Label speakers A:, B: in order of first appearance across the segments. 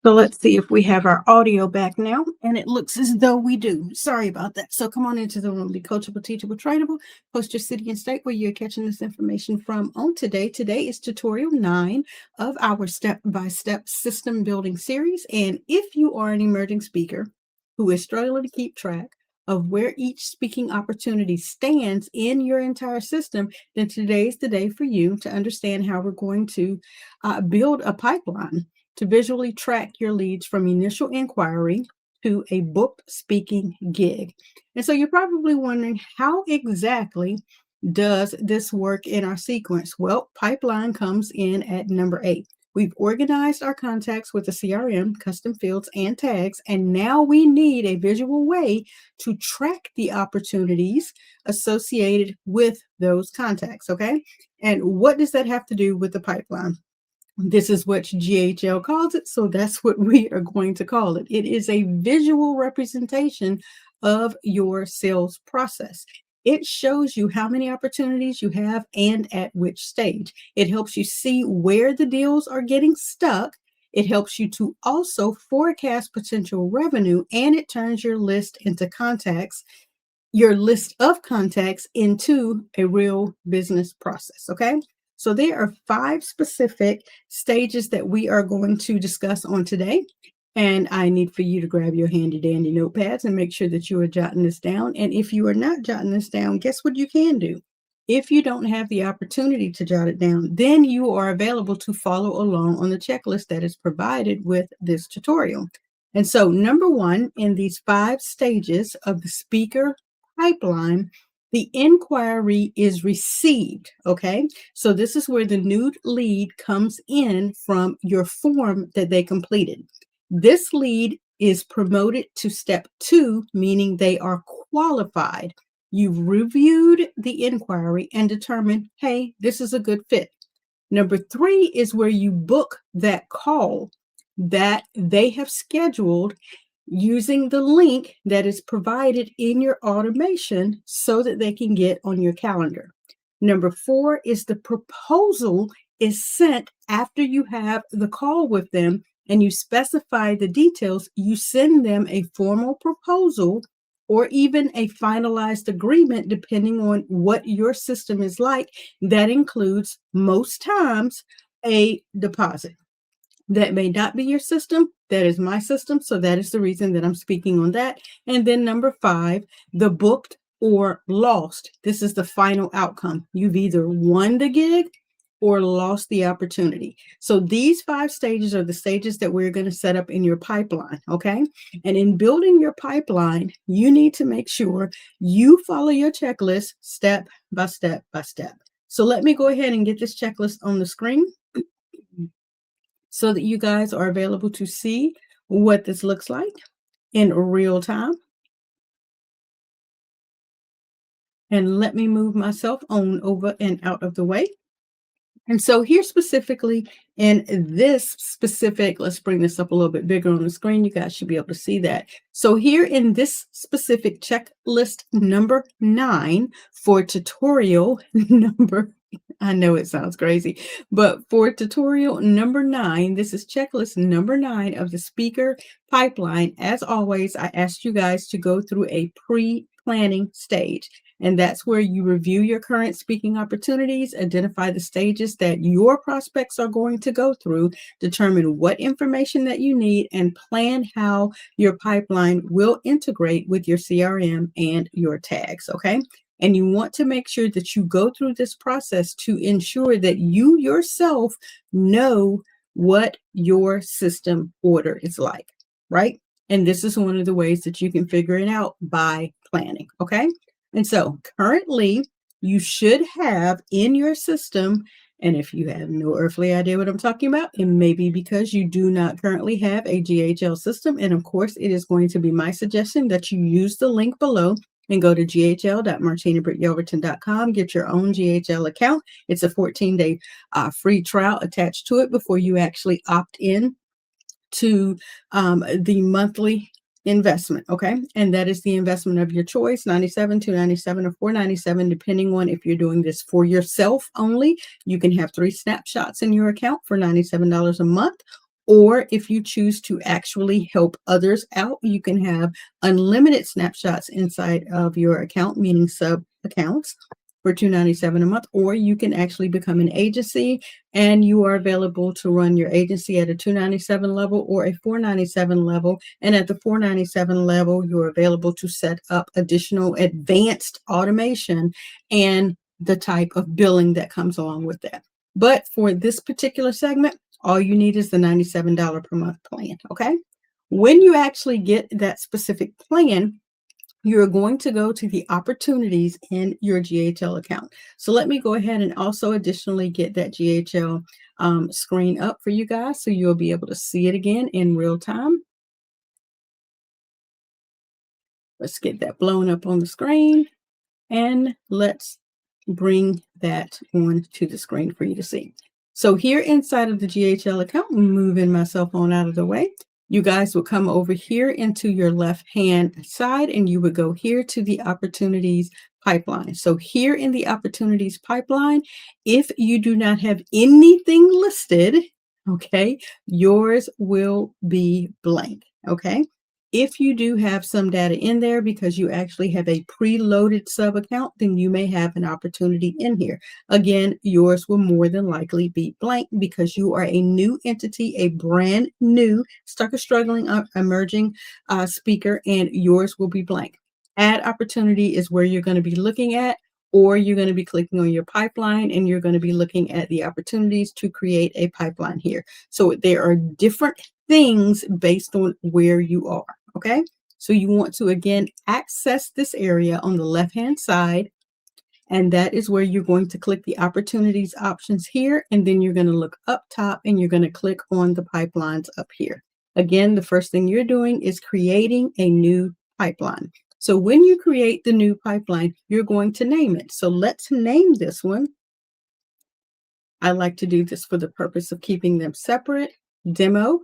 A: So let's see if we have our audio back now. And it looks as though we do. Sorry about that. So come on into the room. Be coachable, teachable, trainable. Post your city and state where you're catching this information from on today. Today is tutorial 9 of our step-by-step system building series. And if you are an emerging speaker who is struggling to keep track of where each speaking opportunity stands in your entire system, then today is the day for you to understand how we're going to build a pipeline to visually track your leads from initial inquiry to a booked speaking gig. And so you're probably wondering, how exactly does this work in our sequence? Well, pipeline comes in at number 8. We've organized our contacts with the CRM, custom fields, and tags, and now we need a visual way to track the opportunities associated with those contacts, okay? And what does that have to do with the pipeline? This is what GHL calls it, so that's what we are going to call it. It is a visual representation of your sales process. It shows you how many opportunities you have and at which stage. It helps you see where the deals are getting stuck. It helps you to also forecast potential revenue, and it turns your list into contacts, your list of contacts into a real business process, okay? So there are 5 specific stages that we are going to discuss on today. And I need for you to grab your handy dandy notepads and make sure that you are jotting this down. And if you are not jotting this down, guess what you can do? If you don't have the opportunity to jot it down, then you are available to follow along on the checklist that is provided with this tutorial. And so number 1 in these 5 stages of the speaker pipeline, the inquiry is received, okay? So this is where the new lead comes in from your form that they completed. This lead is promoted to step 2, meaning they are qualified. You've reviewed the inquiry and determined, hey, this is a good fit. Number 3 is where you book that call that they have scheduled using the link that is provided in your automation so that they can get on your calendar. Number 4 is the proposal is sent after you have the call with them and you specify the details. You send them a formal proposal or even a finalized agreement, depending on what your system is like. That includes, most times, a deposit. That may not be your system. That is my system. So that is the reason that I'm speaking on that. And then number 5, the booked or lost. This is the final outcome. You've either won the gig or lost the opportunity. So these 5 stages are the stages that we're going to set up in your pipeline, okay? And in building your pipeline, you need to make sure you follow your checklist step by step by step. So let me go ahead and get this checklist on the screen so that you guys are available to see what this looks like in real time. And let me move myself on over and out of the way. And so here specifically in this specific, let's bring this up a little bit bigger on the screen. You guys should be able to see that. So here in this specific checklist number 9 for tutorial number, I know it sounds crazy, but for tutorial number 9, this is checklist number 9 of the speaker pipeline. As always, I asked you guys to go through a pre-planning stage. And that's where you review your current speaking opportunities, identify the stages that your prospects are going to go through, determine what information that you need, and plan how your pipeline will integrate with your CRM and your tags, okay? And you want to make sure that you go through this process to ensure that you yourself know what your system order is like, right? And this is one of the ways that you can figure it out by planning, okay? And so currently you should have in your system, and if you have no earthly idea what I'm talking about, it may be because you do not currently have a GHL system. And of course, it is going to be my suggestion that you use the link below and go to ghl.martinabrityelverton.com, get your own GHL account. It's a 14-day free trial attached to it before you actually opt in to the monthly investment, okay? And that is the investment of your choice, $97, $297, or $497, depending on if you're doing this for yourself only. You can have 3 snapshots in your account for $97 a month, Or if you choose to actually help others out, you can have unlimited snapshots inside of your account, meaning sub accounts for $2.97 a month. Or you can actually become an agency and you are available to run your agency at a $2.97 level or a $4.97 level. And at the $4.97 level, you're available to set up additional advanced automation and the type of billing that comes along with that. But for this particular segment, all you need is the $97 per month plan, okay? When you actually get that specific plan, you're going to go to the opportunities in your GHL account. So let me go ahead and also additionally get that GHL screen up for you guys so you'll be able to see it again in real time. Let's get that blown up on the screen and let's bring that on to the screen for you to see. So here inside of the GHL account, moving my cell phone out of the way, you guys will come over here into your left hand side and you would go here to the opportunities pipeline. So here in the opportunities pipeline, if you do not have anything listed, okay, yours will be blank, okay? If you do have some data in there because you actually have a preloaded sub account, then you may have an opportunity in here. Again, yours will more than likely be blank because you are a new entity, a brand new, stuck or struggling, emerging speaker, and yours will be blank. Add opportunity is where you're going to be looking at, or you're going to be clicking on your pipeline and you're going to be looking at the opportunities to create a pipeline here. So there are different things based on where you are. Okay, so you want to again access this area on the left hand side, and that is where you're going to click the opportunities options here, and then you're going to look up top and you're going to click on the pipelines up here. Again, the first thing you're doing is creating a new pipeline. So when you create the new pipeline, you're going to name it. So let's name this one. I like to do this for the purpose of keeping them separate. Demo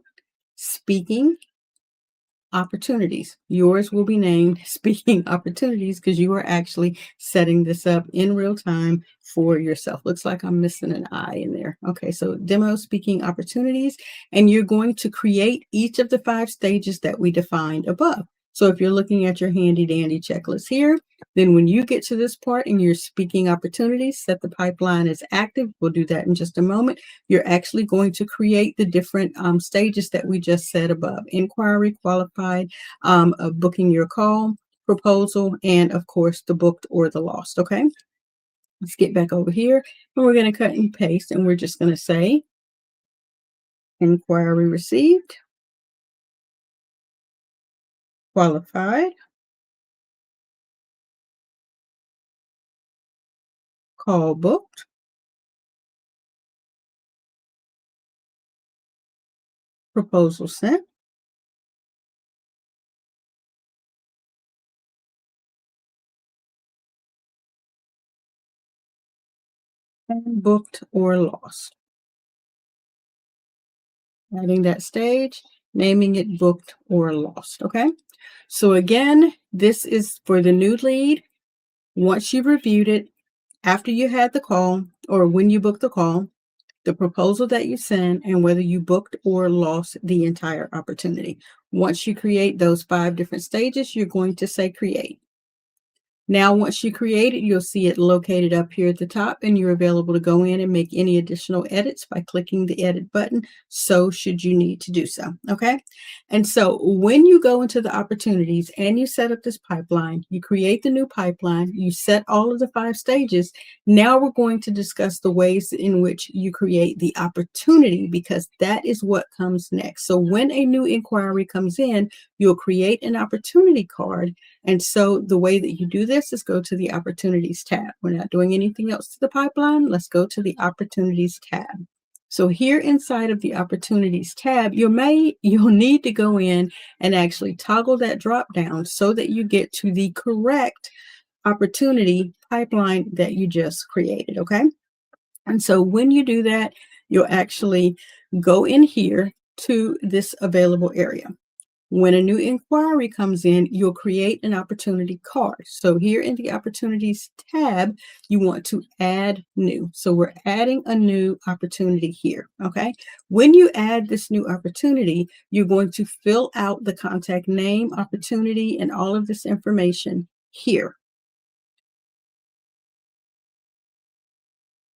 A: speaking opportunities. Yours will be named speaking opportunities because you are actually setting this up in real time for yourself. Looks like I'm missing an I in there. Okay, so demo speaking opportunities, and you're going to create each of the 5 stages that we defined above. So if you're looking at your handy dandy checklist here, then when you get to this part and you're speaking opportunities, set the pipeline as active. We'll do that in just a moment. You're actually going to create the different stages that we just said above: inquiry, qualified, booking your call, proposal, and of course the booked or the lost. Okay, let's get back over here and we're going to cut and paste, and we're just going to say inquiry received, qualified, call booked, proposal sent, and booked or lost. Adding that stage, naming it booked or lost. Okay, so again, this is for the new lead. Once you've reviewed it, after you had the call or when you booked the call, the proposal that you send, and whether you booked or lost the entire opportunity. Once you create those 5 different stages, you're going to say create. Now, once you create it, you'll see it located up here at the top, and you're available to go in and make any additional edits by clicking the edit button. So should you need to do so. Okay. And so when you go into the opportunities and you set up this pipeline, you create the new pipeline, you set all of the 5 stages. Now we're going to discuss the ways in which you create the opportunity, because that is what comes next. So when a new inquiry comes in, you'll create an opportunity card. And so the way that you do this is go to the opportunities tab. We're not doing anything else to the pipeline. Let's go to the opportunities tab. So here inside of the opportunities tab, you'll need to go in and actually toggle that drop down so that you get to the correct opportunity pipeline that you just created. Okay. And so when you do that, you'll actually go in here to this available area. When a new inquiry comes in, you'll create an opportunity card. So here in the opportunities tab, you want to add new. So we're adding a new opportunity here. Okay. When you add this new opportunity, you're going to fill out the contact name, opportunity, and all of this information here.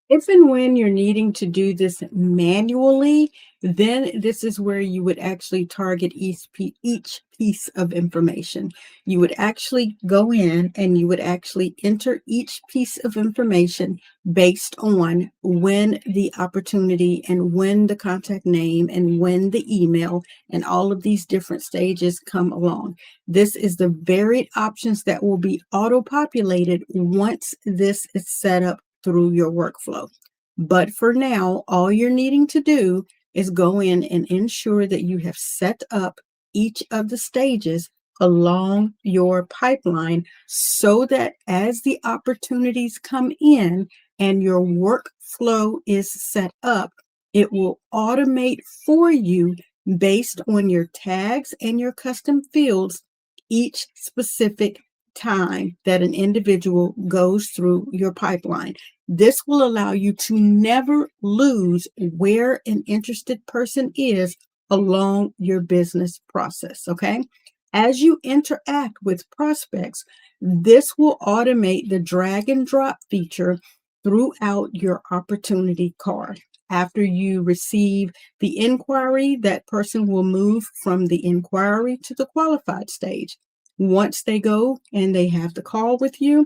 A: If and when you're needing to do this manually, then this is where you would actually target each piece of information. You would actually go in and you would actually enter each piece of information based on when the opportunity and when the contact name and when the email and all of these different stages come along. This is the varied options that will be auto-populated once this is set up through your workflow. But for now, all you're needing to do is go in and ensure that you have set up each of the stages along your pipeline so that as the opportunities come in and your workflow is set up, it will automate for you based on your tags and your custom fields each specific time that an individual goes through your pipeline. This will allow you to never lose where an interested person is along your business process. Okay. As you interact with prospects, this will automate the drag and drop feature throughout your opportunity card. After you receive the inquiry, that person will move from the inquiry to the qualified stage. Once they go and they have the call with you,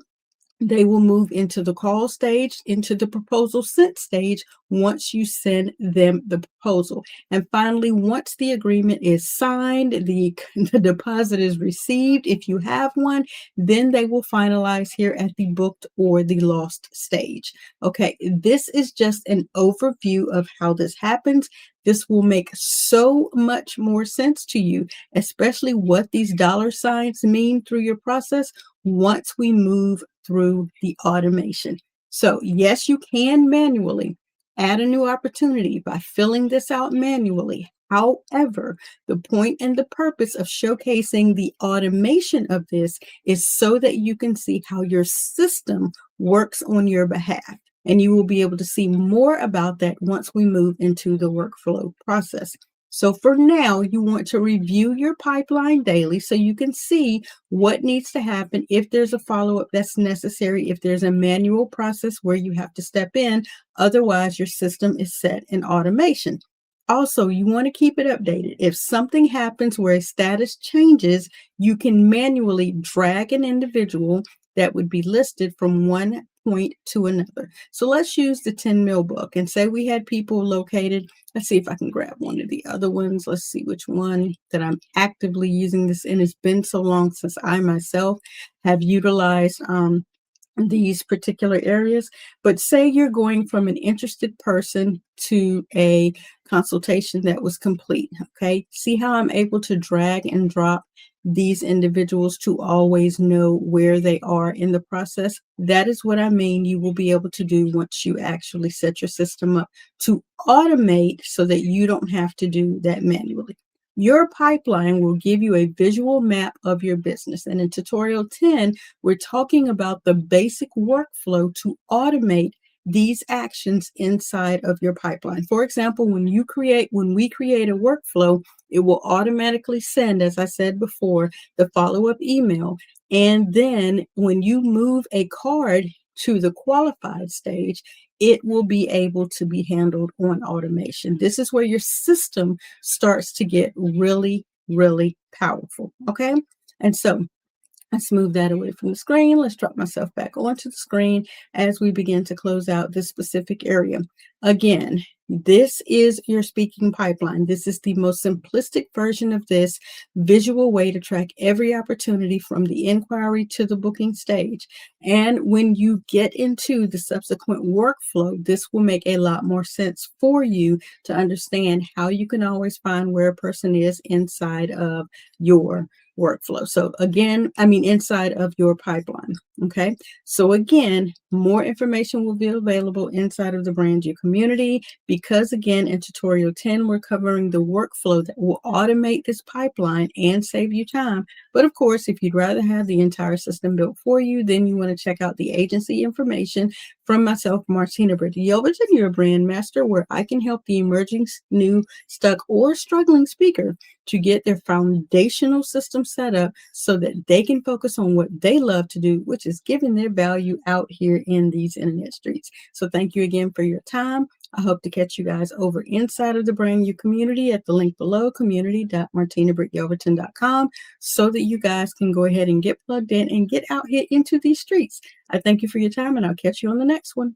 A: they will move into the call stage, into the proposal sent stage once you send them the proposal. And finally, once the agreement is signed, the deposit is received, if you have one, then they will finalize here at the booked or the lost stage. Okay, this is just an overview of how this happens. This will make so much more sense to you, especially what these dollar signs mean through your process once we move through the automation. So yes, you can manually add a new opportunity by filling this out manually. However, the point and the purpose of showcasing the automation of this is so that you can see how your system works on your behalf. And you will be able to see more about that once we move into the workflow process. So for now, you want to review your pipeline daily so you can see what needs to happen if there's a follow-up that's necessary, if there's a manual process where you have to step in. Otherwise, your system is set in automation. Also, you want to keep it updated. If something happens where a status changes, you can manually drag an individual that would be listed from one point to another. So let's use the 10 mil book and say we had people located. Let's see if I can grab one of the other ones. Let's see which one that I'm actively using this in. It's been so long since I myself have utilized these particular areas. But say you're going from an interested person to a consultation that was complete. Okay. See how I'm able to drag and drop these individuals to always know where they are in the process. That is what I mean you will be able to do once you actually set your system up to automate so that you don't have to do that manually. Your pipeline will give you a visual map of your business. And in tutorial 10, we're talking about the basic workflow to automate these actions inside of your pipeline. For example, when we create a workflow, it will automatically send, as I said before, the follow-up email. And then when you move a card to the qualified stage, it will be able to be handled on automation. This is where your system starts to get really, really powerful. Okay. And so let's move that away from the screen. Let's drop myself back onto the screen as we begin to close out this specific area. Again, this is your speaking pipeline. This is the most simplistic version of this visual way to track every opportunity from the inquiry to the booking stage. And when you get into the subsequent workflow, this will make a lot more sense for you to understand how you can always find where a person is inside of your workflow. So again, inside of your pipeline. Okay. So again, More information will be available inside of the Brand You community because, again, in tutorial 10, we're covering the workflow that will automate this pipeline and save you time. But of course, if you'd rather have the entire system built for you, then you want to check out the agency information from myself, Martina Britt Yelverton, your brand master, where I can help the emerging, new, stuck, or struggling speaker to get their foundational system set up so that they can focus on what they love to do, which is giving their value out here in these internet streets. So thank you again for your time. I hope to catch you guys over inside of the Brand New community at the link below, community.martinabrityelverton.com, so that you guys can go ahead and get plugged in and get out here into these streets. I thank you for your time, and I'll catch you on the next one.